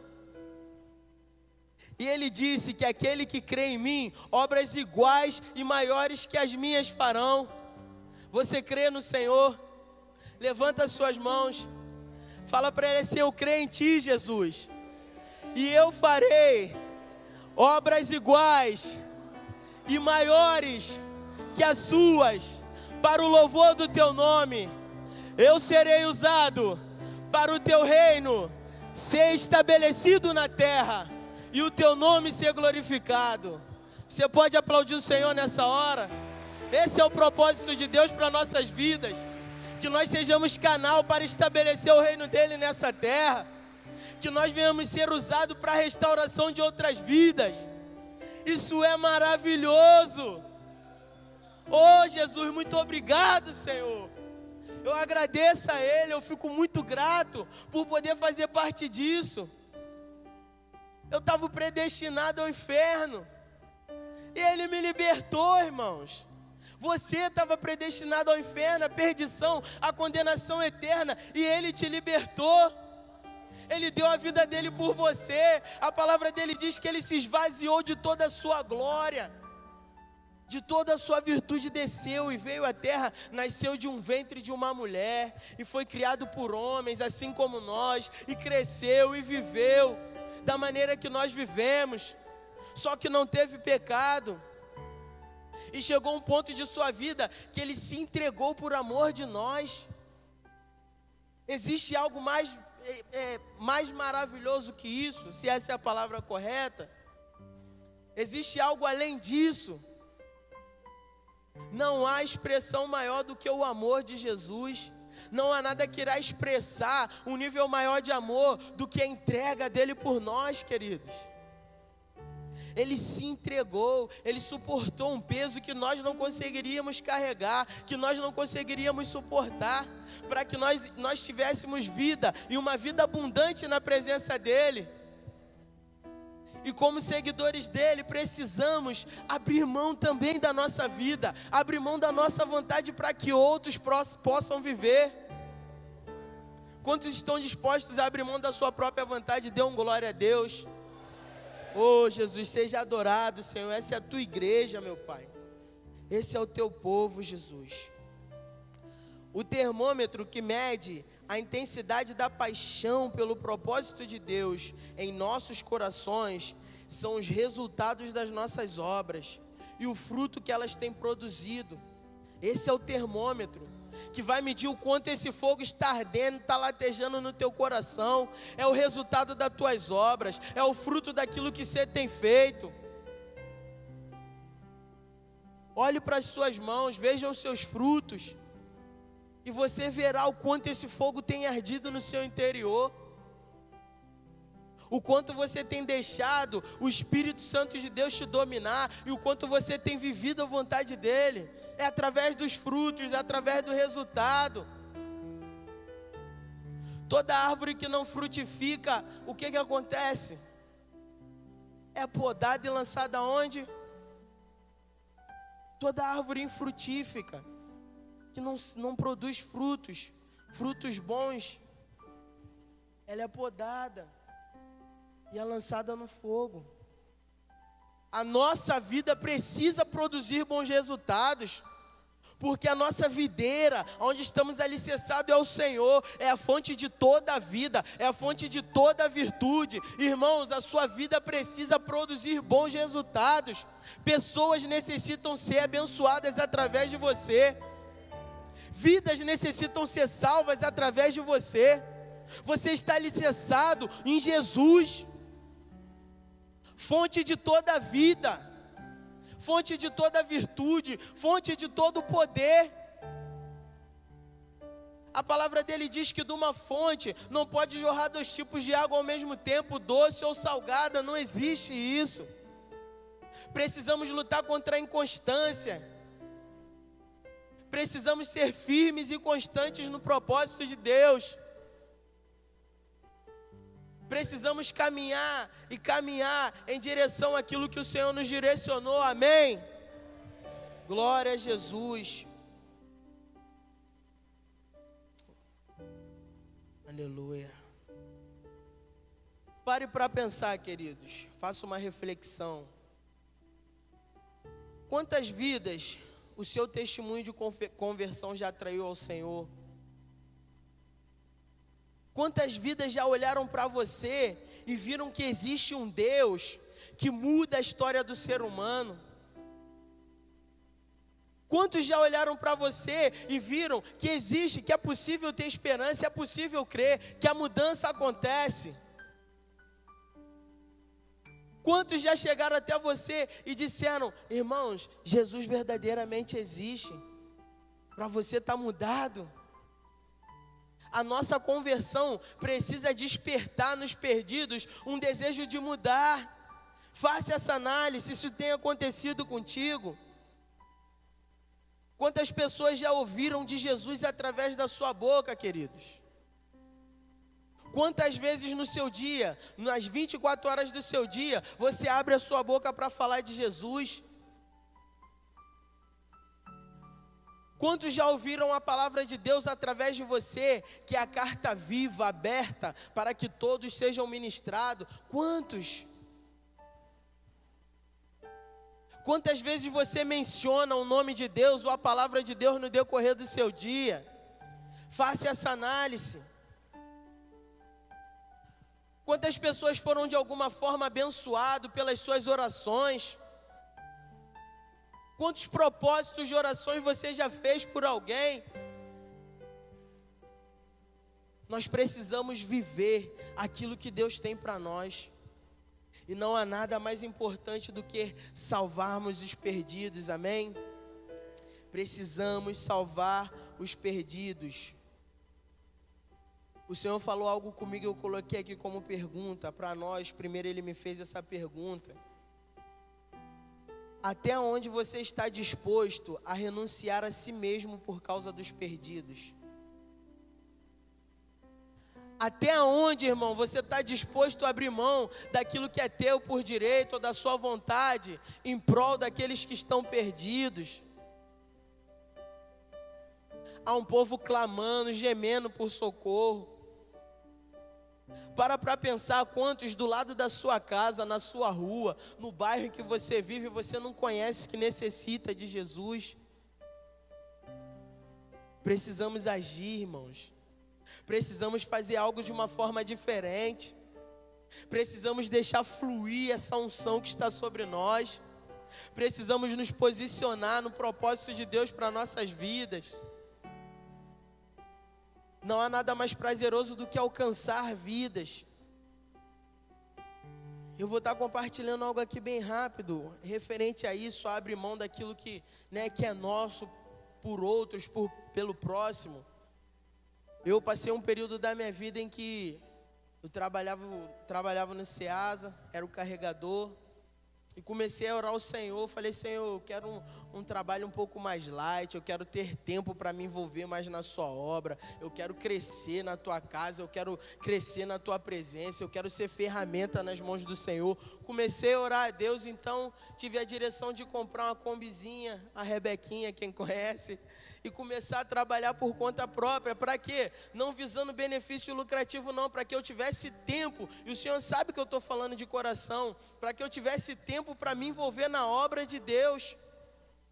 E ele disse que aquele que crê em mim, obras iguais e maiores que as minhas farão. Você crê no Senhor? Levanta as suas mãos. Fala para ele assim: eu creio em ti, Jesus. E eu farei obras iguais e maiores que as suas, para o louvor do teu nome. Eu serei usado para o teu reino ser estabelecido na terra e o teu nome ser glorificado. Você pode aplaudir o Senhor nessa hora? Esse é o propósito de Deus para nossas vidas, que nós sejamos canal para estabelecer o reino dele nessa terra, que nós venhamos ser usados para a restauração de outras vidas. Isso é maravilhoso. Oh Jesus, muito obrigado, Senhor. Eu agradeço a Ele, eu fico muito grato por poder fazer parte disso. Eu estava predestinado ao inferno e Ele me libertou, irmãos. Você estava predestinado ao inferno, à perdição, à condenação eterna, e Ele te libertou. Ele deu a vida dele por você. A palavra dele diz que ele se esvaziou de toda a sua glória, de toda a sua virtude, desceu e veio à terra, nasceu de um ventre de uma mulher, e foi criado por homens, assim como nós, e cresceu e viveu da maneira que nós vivemos, só que não teve pecado. E chegou um ponto de sua vida que ele se entregou por amor de nós. Existe algo mais maravilhoso que isso, se essa é a palavra correta? Existe algo além disso? Não há expressão maior do que o amor de Jesus. Não há nada que irá expressar um nível maior de amor do que a entrega dele por nós, queridos. Ele se entregou, ele suportou um peso que nós não conseguiríamos carregar, que nós não conseguiríamos suportar, para que nós tivéssemos vida, e uma vida abundante na presença dele. E como seguidores dele, precisamos abrir mão também da nossa vida, abrir mão da nossa vontade para que outros possam viver. Quantos estão dispostos a abrir mão da sua própria vontade? Dê um glória a Deus. Oh Jesus, seja adorado, Senhor. Essa é a tua igreja, meu Pai. Esse é o teu povo, Jesus. O termômetro que mede a intensidade da paixão pelo propósito de Deus em nossos corações são os resultados das nossas obras e o fruto que elas têm produzido. Esse é o termômetro que vai medir o quanto esse fogo está ardendo, está latejando no teu coração. É o resultado das tuas obras, é o fruto daquilo que você tem feito. Olhe para as suas mãos, veja os seus frutos, e você verá o quanto esse fogo tem ardido no seu interior. O quanto você tem deixado o Espírito Santo de Deus te dominar, e o quanto você tem vivido a vontade dele. É através dos frutos, é através do resultado. Toda árvore que não frutifica, o que acontece? É podada e lançada aonde? Toda árvore infrutífica, que não produz frutos bons, ela é podada e é lançada no fogo. A nossa vida precisa produzir bons resultados, porque a nossa videira, onde estamos alicerçados, é o Senhor, é a fonte de toda a vida, é a fonte de toda a virtude. Irmãos, a sua vida precisa produzir bons resultados. Pessoas necessitam ser abençoadas através de você. Vidas necessitam ser salvas através de você. Você está alicerçado em Jesus, fonte de toda a vida, fonte de toda a virtude, fonte de todo o poder. A palavra dele diz que de uma fonte não pode jorrar 2 tipos de água ao mesmo tempo, doce ou salgada, não existe isso. Precisamos lutar contra a inconstância. Precisamos ser firmes e constantes no propósito de Deus. Precisamos caminhar em direção àquilo que o Senhor nos direcionou, amém? Glória a Jesus. Aleluia. Pare para pensar, queridos. Faça uma reflexão. Quantas vidas o seu testemunho de conversão já atraiu ao Senhor? Quantas vidas já olharam para você e viram que existe um Deus que muda a história do ser humano? Quantos já olharam para você e viram que existe, que é possível ter esperança, é possível crer, que a mudança acontece? Quantos já chegaram até você e disseram: irmãos, Jesus verdadeiramente existe, para você estar mudado? A nossa conversão precisa despertar nos perdidos um desejo de mudar. Faça essa análise, se isso tem acontecido contigo. Quantas pessoas já ouviram de Jesus através da sua boca, queridos? Quantas vezes no seu dia, nas 24 horas do seu dia, você abre a sua boca para falar de Jesus? Quantos já ouviram a palavra de Deus através de você, que é a carta viva, aberta, para que todos sejam ministrados? Quantos? Quantas vezes você menciona o nome de Deus ou a palavra de Deus no decorrer do seu dia? Faça essa análise. Quantas pessoas foram de alguma forma abençoadas pelas suas orações? Quantos propósitos de orações você já fez por alguém? Nós precisamos viver aquilo que Deus tem para nós. E não há nada mais importante do que salvarmos os perdidos, amém? Precisamos salvar os perdidos. O Senhor falou algo comigo, eu coloquei aqui como pergunta para nós. Primeiro Ele me fez essa pergunta: até onde você está disposto a renunciar a si mesmo por causa dos perdidos? Até onde, irmão, você está disposto a abrir mão daquilo que é teu por direito ou da sua vontade, em prol daqueles que estão perdidos? Há um povo clamando, gemendo por socorro. Para pensar quantos do lado da sua casa, na sua rua, no bairro em que você vive, você não conhece, que necessita de Jesus. Precisamos agir, irmãos. Precisamos fazer algo de uma forma diferente. Precisamos deixar fluir essa unção que está sobre nós. Precisamos nos posicionar no propósito de Deus para nossas vidas. Não há nada mais prazeroso do que alcançar vidas. Eu vou estar compartilhando algo aqui bem rápido, referente a isso. Abre mão daquilo que é nosso por outros, pelo próximo. Eu passei um período da minha vida em que eu trabalhava no Ceasa, era o carregador. E comecei a orar ao Senhor, falei: Senhor, eu quero um trabalho um pouco mais light, eu quero ter tempo para me envolver mais na sua obra, eu quero crescer na tua casa, eu quero crescer na tua presença, eu quero ser ferramenta nas mãos do Senhor. Comecei a orar a Deus, então tive a direção de comprar uma combizinha, a Rebequinha, quem conhece, e começar a trabalhar por conta própria. Para quê? Não visando benefício lucrativo não, para que eu tivesse tempo, e o Senhor sabe que eu estou falando de coração, para que eu tivesse tempo para me envolver na obra de Deus,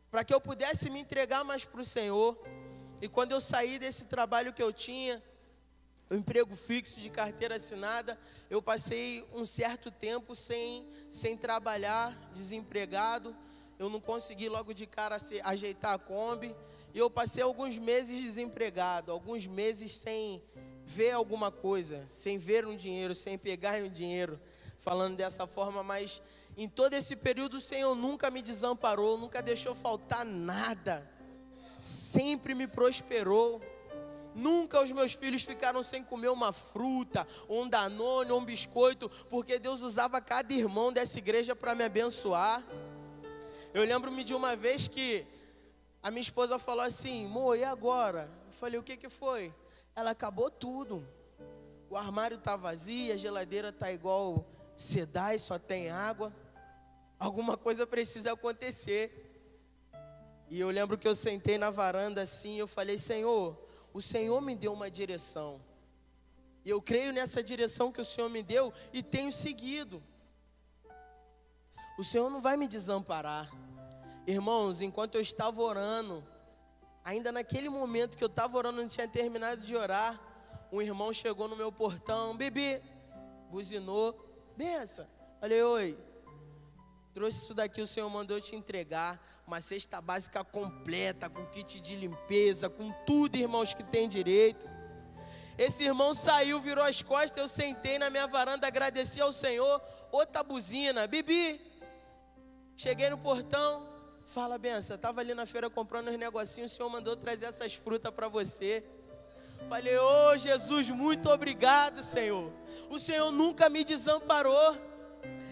para que eu pudesse me entregar mais para o Senhor. E quando eu saí desse trabalho que eu tinha, um emprego fixo de carteira assinada, eu passei um certo tempo sem trabalhar, desempregado. Eu não consegui logo de cara ajeitar a Kombi. E eu passei alguns meses desempregado, alguns meses sem ver alguma coisa, sem ver um dinheiro, sem pegar um dinheiro, falando dessa forma, mas em todo esse período o Senhor nunca me desamparou, nunca deixou faltar nada, sempre me prosperou. Nunca os meus filhos ficaram sem comer uma fruta, ou um Danone, ou um biscoito, porque Deus usava cada irmão dessa igreja para me abençoar. Eu lembro-me de uma vez que a minha esposa falou assim: amor, e agora? Eu falei: o que foi? Ela: acabou tudo. O armário está vazio, a geladeira está igual Sedai, só tem água. Alguma coisa precisa acontecer. E eu lembro que eu sentei na varanda assim, eu falei: Senhor, o Senhor me deu uma direção. E eu creio nessa direção que o Senhor me deu e tenho seguido. O Senhor não vai me desamparar. Irmãos, enquanto eu estava orando, ainda naquele momento que eu estava orando, não tinha terminado de orar, um irmão chegou no meu portão: Bibi, buzinou, benção. Falei: oi, trouxe isso daqui, o Senhor mandou te entregar, uma cesta básica completa, com kit de limpeza, com tudo, irmãos, que tem direito. Esse irmão saiu, virou as costas, eu sentei na minha varanda, agradeci ao Senhor. Outra buzina: Bibi. Cheguei no portão, fala: benção, estava ali na feira comprando uns negocinhos, o Senhor mandou trazer essas frutas para você. Falei: ô Jesus, muito obrigado, Senhor. O Senhor nunca me desamparou.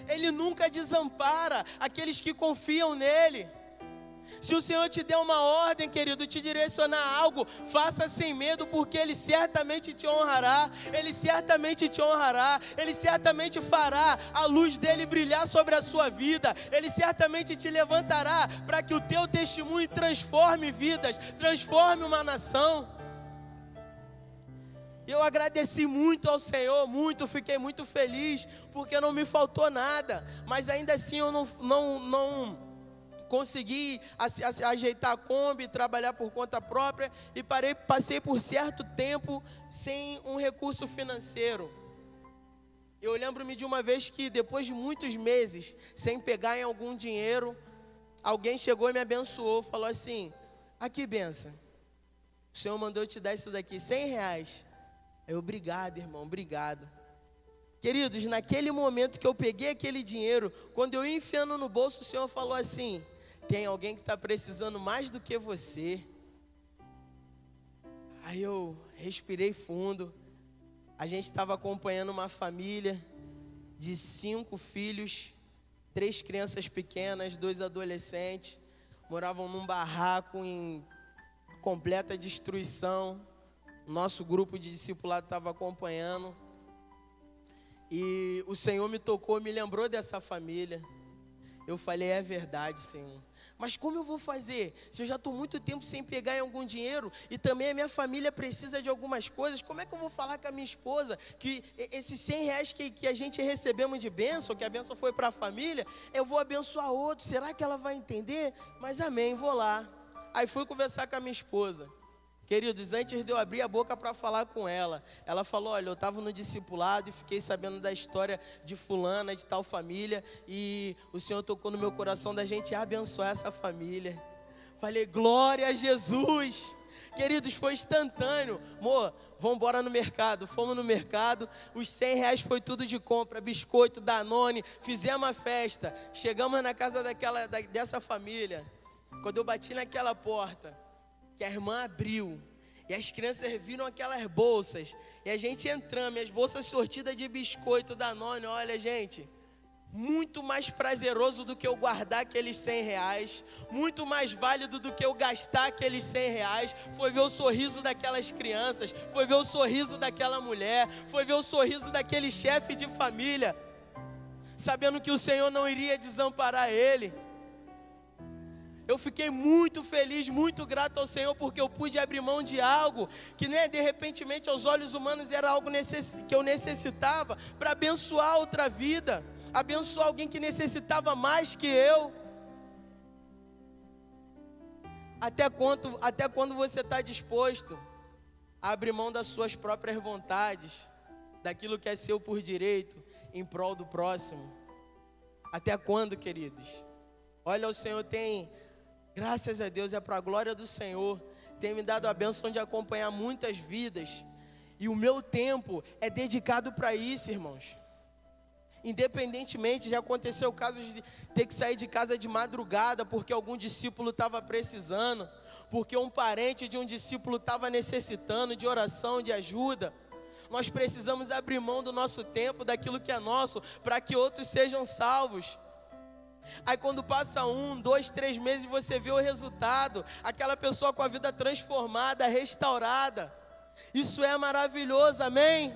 Ele nunca desampara aqueles que confiam nele. Se o Senhor te der uma ordem, querido, te direcionar a algo, faça sem medo, porque Ele certamente te honrará. Ele certamente te honrará. Ele certamente fará a luz dele brilhar sobre a sua vida. Ele certamente te levantará para que o teu testemunho transforme vidas, transforme uma nação. Eu agradeci muito ao Senhor, fiquei muito feliz, porque não me faltou nada. Mas ainda assim eu não consegui ajeitar a Kombi, trabalhar por conta própria, e passei por certo tempo sem um recurso financeiro. Eu lembro-me de uma vez que, depois de muitos meses sem pegar em algum dinheiro, alguém chegou e me abençoou, falou assim: aqui, benção, o Senhor mandou te dar isso daqui, R$100. Eu: obrigado, irmão, obrigado. Queridos, naquele momento que eu peguei aquele dinheiro, quando eu ia enfiando no bolso, o Senhor falou assim: tem alguém que está precisando mais do que você. Aí eu respirei fundo. A gente estava acompanhando uma família de 5 filhos, 3 crianças pequenas, 2 adolescentes. Moravam num barraco em completa destruição. Nosso grupo de discipulado estava acompanhando. E o Senhor me tocou, me lembrou dessa família. Eu falei: é verdade, Senhor. Mas como eu vou fazer? Se eu já estou muito tempo sem pegar em algum dinheiro, e também a minha família precisa de algumas coisas, como é que eu vou falar com a minha esposa que esses R$100 que a gente recebemos de bênção, que a bênção foi para a família, eu vou abençoar outro? Será que ela vai entender? Mas amém, vou lá. Aí fui conversar com a minha esposa. Queridos, antes de eu abrir a boca para falar com ela, ela falou: olha, eu estava no discipulado e fiquei sabendo da história de fulana, de tal família, e o Senhor tocou no meu coração da gente abençoar essa família. Falei: glória a Jesus. Queridos, foi instantâneo. Amor, vamos embora no mercado. Fomos no mercado, os R$100 foi tudo de compra, biscoito, Danone, fizemos uma festa. Chegamos na casa dessa família. Quando eu bati naquela porta, que a irmã abriu, e as crianças viram aquelas bolsas, e a gente entramos, e as bolsas sortidas de biscoito, Danone. Olha, gente, muito mais prazeroso do que eu guardar aqueles R$100, muito mais válido do que eu gastar aqueles R$100, foi ver o sorriso daquelas crianças, foi ver o sorriso daquela mulher, foi ver o sorriso daquele chefe de família, sabendo que o Senhor não iria desamparar ele. Eu fiquei muito feliz, muito grato ao Senhor, porque eu pude abrir mão de algo que, de repentemente, aos olhos humanos, era algo que eu necessitava para abençoar outra vida, abençoar alguém que necessitava mais que eu. Até quando você está disposto a abrir mão das suas próprias vontades, daquilo que é seu por direito, em prol do próximo? Até quando, queridos? Olha, o Senhor tem Graças a Deus, é para a glória do Senhor. Tem me dado a bênção de acompanhar muitas vidas. E o meu tempo é dedicado para isso, irmãos. Independentemente, já aconteceu casos de ter que sair de casa de madrugada porque algum discípulo estava precisando, porque um parente de um discípulo estava necessitando de oração, de ajuda. Nós precisamos abrir mão do nosso tempo, daquilo que é nosso, para que outros sejam salvos. Aí quando passa 1, 2, 3 meses, você vê o resultado, aquela pessoa com a vida transformada, restaurada. Isso é maravilhoso, amém?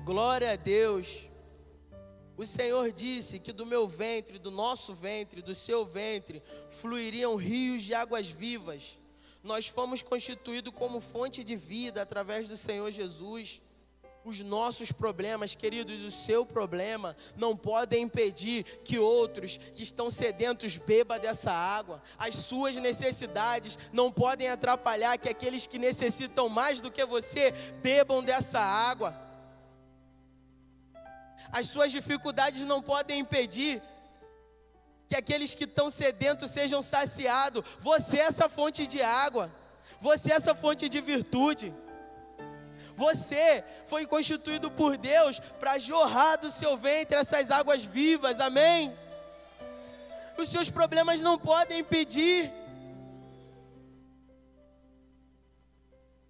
Glória a Deus. O Senhor disse que do meu ventre, do nosso ventre, do seu ventre, fluiriam rios de águas vivas. Nós fomos constituídos como fonte de vida através do Senhor Jesus. Os nossos problemas, queridos, o seu problema, não podem impedir que outros que estão sedentos bebam dessa água. As suas necessidades não podem atrapalhar que aqueles que necessitam mais do que você bebam dessa água. As suas dificuldades não podem impedir que aqueles que estão sedentos sejam saciados. Você é essa fonte de água, você é essa fonte de virtude. Você foi constituído por Deus para jorrar do seu ventre essas águas vivas, amém? Os seus problemas não podem impedir.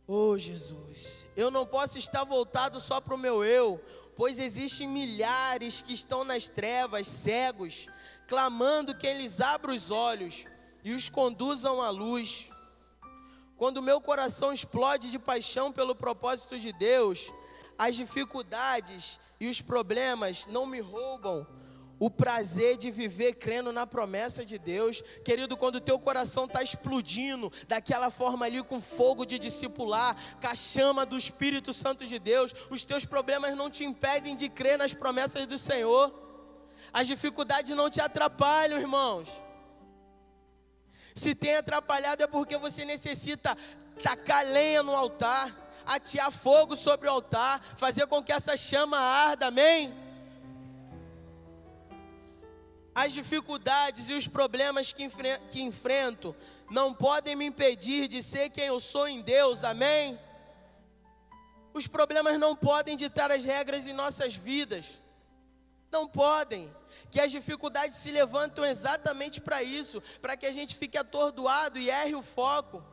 Oh Jesus, eu não posso estar voltado só para o meu eu, pois existem milhares que estão nas trevas, cegos, clamando que eles abram os olhos e os conduzam à luz. Quando o meu coração explode de paixão pelo propósito de Deus, as dificuldades e os problemas não me roubam o prazer de viver crendo na promessa de Deus. Querido, quando o teu coração está explodindo daquela forma ali com fogo de discipular, com a chama do Espírito Santo de Deus, os teus problemas não te impedem de crer nas promessas do Senhor. As dificuldades não te atrapalham, irmãos. Se tem atrapalhado é porque você necessita tacar lenha no altar, atear fogo sobre o altar, fazer com que essa chama arda, amém? As dificuldades e os problemas que enfrento não podem me impedir de ser quem eu sou em Deus, amém? Os problemas não podem ditar as regras em nossas vidas. Não podem. Que as dificuldades se levantam exatamente para isso, para que a gente fique atordoado e erre o foco.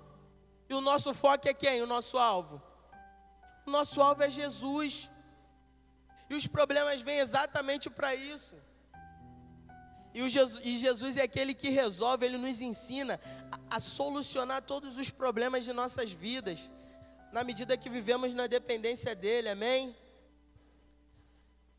E o nosso foco é quem? O nosso alvo. O nosso alvo é Jesus. E os problemas vêm exatamente para isso. E Jesus é aquele que resolve, Ele nos ensina a solucionar todos os problemas de nossas vidas, na medida que vivemos na dependência dEle, amém?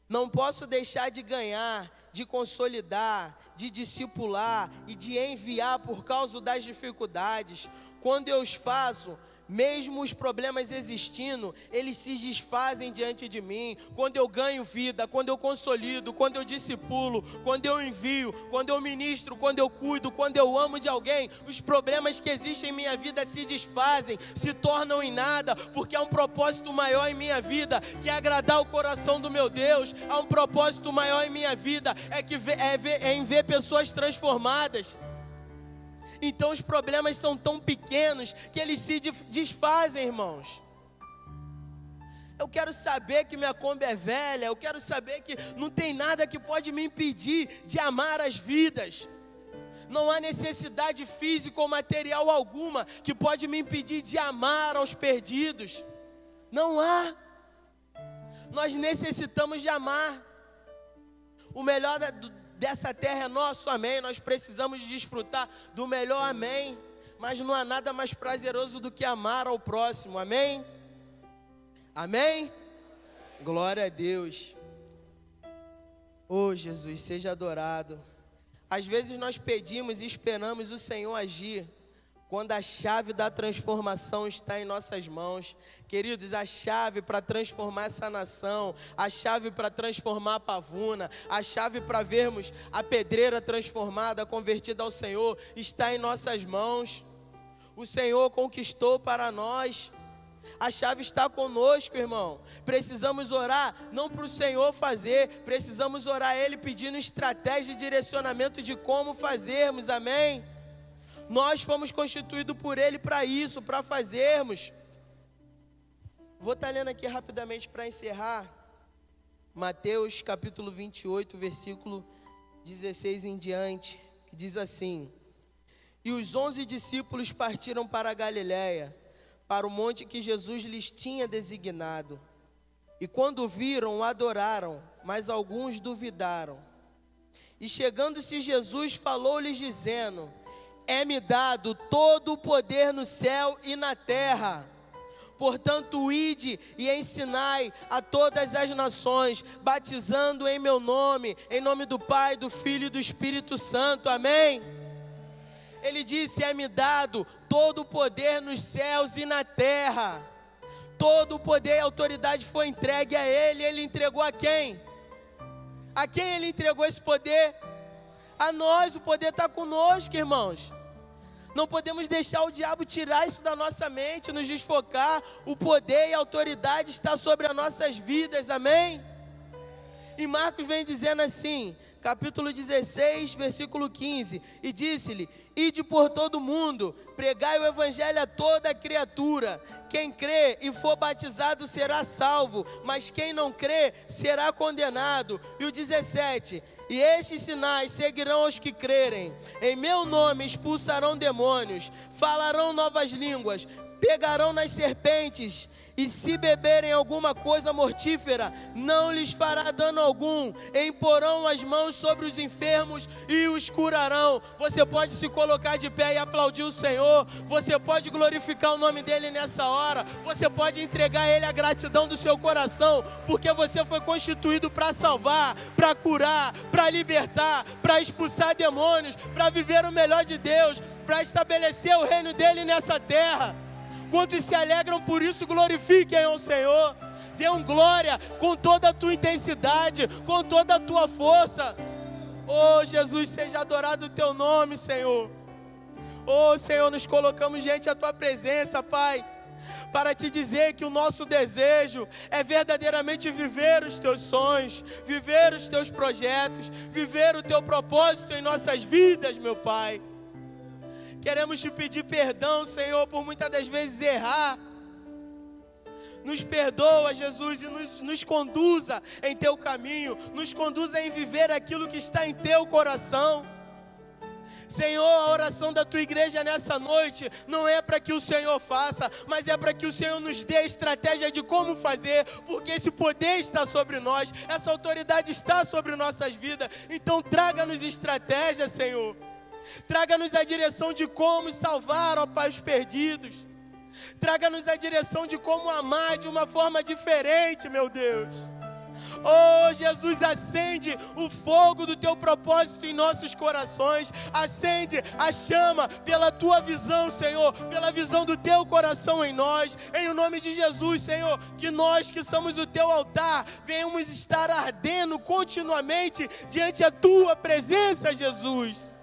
Não posso deixar de ganhar, de consolidar, de discipular e de enviar por causa das dificuldades. Quando eu os faço, mesmo os problemas existindo, eles se desfazem diante de mim. Quando eu ganho vida, quando eu consolido, quando eu discipulo, quando eu envio, quando eu ministro, quando eu cuido, quando eu amo de alguém, os problemas que existem em minha vida se desfazem, se tornam em nada, porque há um propósito maior em minha vida, que é agradar o coração do meu Deus. Há um propósito maior em minha vida, é em ver pessoas transformadas. Então os problemas são tão pequenos que eles se desfazem, irmãos. Eu quero saber que minha Kombi é velha, eu quero saber que não tem nada que pode me impedir de amar as vidas. Não há necessidade física ou material alguma que pode me impedir de amar aos perdidos. Não há. Nós necessitamos de amar. O melhor dessa terra é nosso, amém. Nós precisamos de desfrutar do melhor, amém. Mas não há nada mais prazeroso do que amar ao próximo, amém? Amém? Glória a Deus. Oh Jesus, seja adorado. Às vezes nós pedimos e esperamos o Senhor agir, quando a chave da transformação está em nossas mãos. Queridos, a chave para transformar essa nação, a chave para transformar a Pavuna, a chave para vermos a Pedreira transformada, convertida ao Senhor, está em nossas mãos. O Senhor conquistou para nós. A chave está conosco, irmão. Precisamos orar, não para o Senhor fazer, precisamos orar a Ele pedindo estratégia e direcionamento de como fazermos, amém? Nós fomos constituídos por Ele para isso, para fazermos. Vou estar lendo aqui rapidamente para encerrar. Mateus capítulo 28, versículo 16 em diante, que diz assim: E os 11 discípulos partiram para a Galiléia, para o monte que Jesus lhes tinha designado. E quando viram, o adoraram, mas alguns duvidaram. E chegando-se Jesus, falou-lhes dizendo: É-me dado todo o poder no céu e na terra. Portanto, ide e ensinai a todas as nações, batizando em meu nome, em nome do Pai, do Filho e do Espírito Santo. Amém? Ele disse: É-me dado todo o poder nos céus e na terra. Todo o poder e autoridade foi entregue a Ele. Ele entregou a quem? A quem Ele entregou esse poder? A nós. O poder está conosco, irmãos. Não podemos deixar o diabo tirar isso da nossa mente, nos desfocar. O poder e a autoridade está sobre as nossas vidas, amém? E Marcos vem dizendo assim, capítulo 16, versículo 15: E disse-lhe: Ide por todo o mundo, pregai o evangelho a toda criatura. Quem crê e for batizado será salvo, mas quem não crê será condenado. E o 17: E estes sinais seguirão os que crerem. Em meu nome expulsarão demônios, falarão novas línguas, pegarão nas serpentes, e se beberem alguma coisa mortífera, não lhes fará dano algum. Imporão as mãos sobre os enfermos e os curarão. Você pode se colocar de pé e aplaudir o Senhor. Você pode glorificar o nome dEle nessa hora. Você pode entregar a Ele a gratidão do seu coração, porque você foi constituído para salvar, para curar, para libertar, para expulsar demônios, para viver o melhor de Deus, para estabelecer o reino dEle nessa terra. Quantos se alegram por isso, glorifiquem ao Senhor. Dê glória com toda a tua intensidade, com toda a tua força. Oh Jesus, seja adorado o teu nome, Senhor. Oh Senhor, nos colocamos diante da tua presença, Pai, para te dizer que o nosso desejo é verdadeiramente viver os teus sonhos, viver os teus projetos, viver o teu propósito em nossas vidas, meu Pai. Queremos te pedir perdão, Senhor, por muitas das vezes errar. Nos perdoa, Jesus, e nos conduza em teu caminho. Nos conduza em viver aquilo que está em teu coração. Senhor, a oração da tua igreja nessa noite não é para que o Senhor faça, mas é para que o Senhor nos dê a estratégia de como fazer, porque esse poder está sobre nós, essa autoridade está sobre nossas vidas. Então traga-nos estratégia, Senhor. Traga-nos a direção de como salvar, ó Pai, os perdidos. Traga-nos a direção de como amar de uma forma diferente, meu Deus. Oh Jesus, acende o fogo do teu propósito em nossos corações. Acende a chama pela tua visão, Senhor, pela visão do teu coração em nós. Em o nome de Jesus, Senhor, que nós que somos o teu altar venhamos estar ardendo continuamente diante da tua presença, Jesus,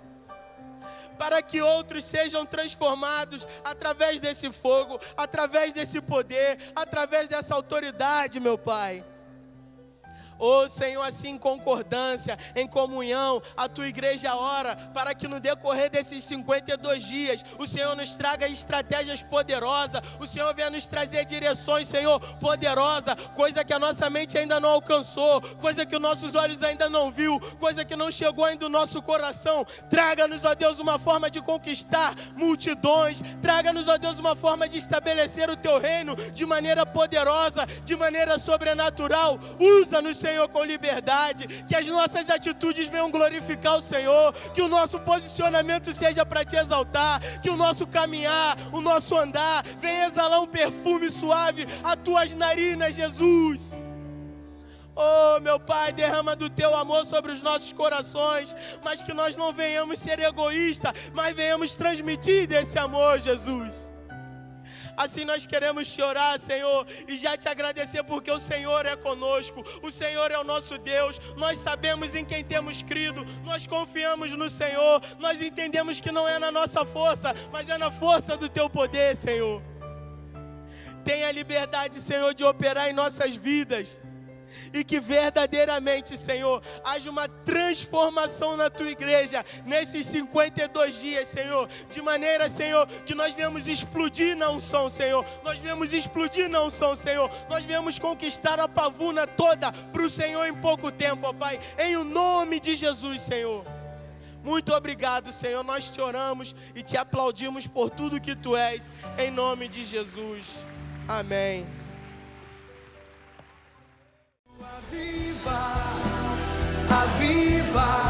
para que outros sejam transformados através desse fogo, através desse poder, através dessa autoridade, meu Pai. Oh Senhor, assim em concordância, em comunhão, a tua igreja ora para que no decorrer desses 52 dias o Senhor nos traga estratégias poderosas, o Senhor venha nos trazer direções, Senhor, poderosa, coisa que a nossa mente ainda não alcançou, coisa que os nossos olhos ainda não viu, coisa que não chegou ainda no nosso coração. Traga-nos, ó Deus, uma forma de conquistar multidões, traga-nos, ó Deus, uma forma de estabelecer o teu reino de maneira poderosa, de maneira sobrenatural. Usa-nos, Senhor, com liberdade, que as nossas atitudes venham glorificar o Senhor, que o nosso posicionamento seja para te exaltar, que o nosso caminhar, o nosso andar venha exalar um perfume suave às tuas narinas, Jesus. Oh meu Pai, derrama do teu amor sobre os nossos corações, mas que nós não venhamos ser egoístas, mas venhamos transmitir desse amor, Jesus. Assim nós queremos te orar, Senhor, e já te agradecer porque o Senhor é conosco, o Senhor é o nosso Deus, nós sabemos em quem temos crido, nós confiamos no Senhor, nós entendemos que não é na nossa força, mas é na força do teu poder, Senhor. Tenha liberdade, Senhor, de operar em nossas vidas. E que verdadeiramente, Senhor, haja uma transformação na tua igreja nesses 52 dias, Senhor. De maneira, Senhor, que nós viemos explodir na unção, Senhor. Nós viemos explodir na unção, Senhor. Nós viemos conquistar a pavuna toda para o Senhor em pouco tempo, ó Pai. Em o nome de Jesus, Senhor. Muito obrigado, Senhor. Nós te oramos e te aplaudimos por tudo que tu és. Em nome de Jesus. Amém. Aviva, aviva.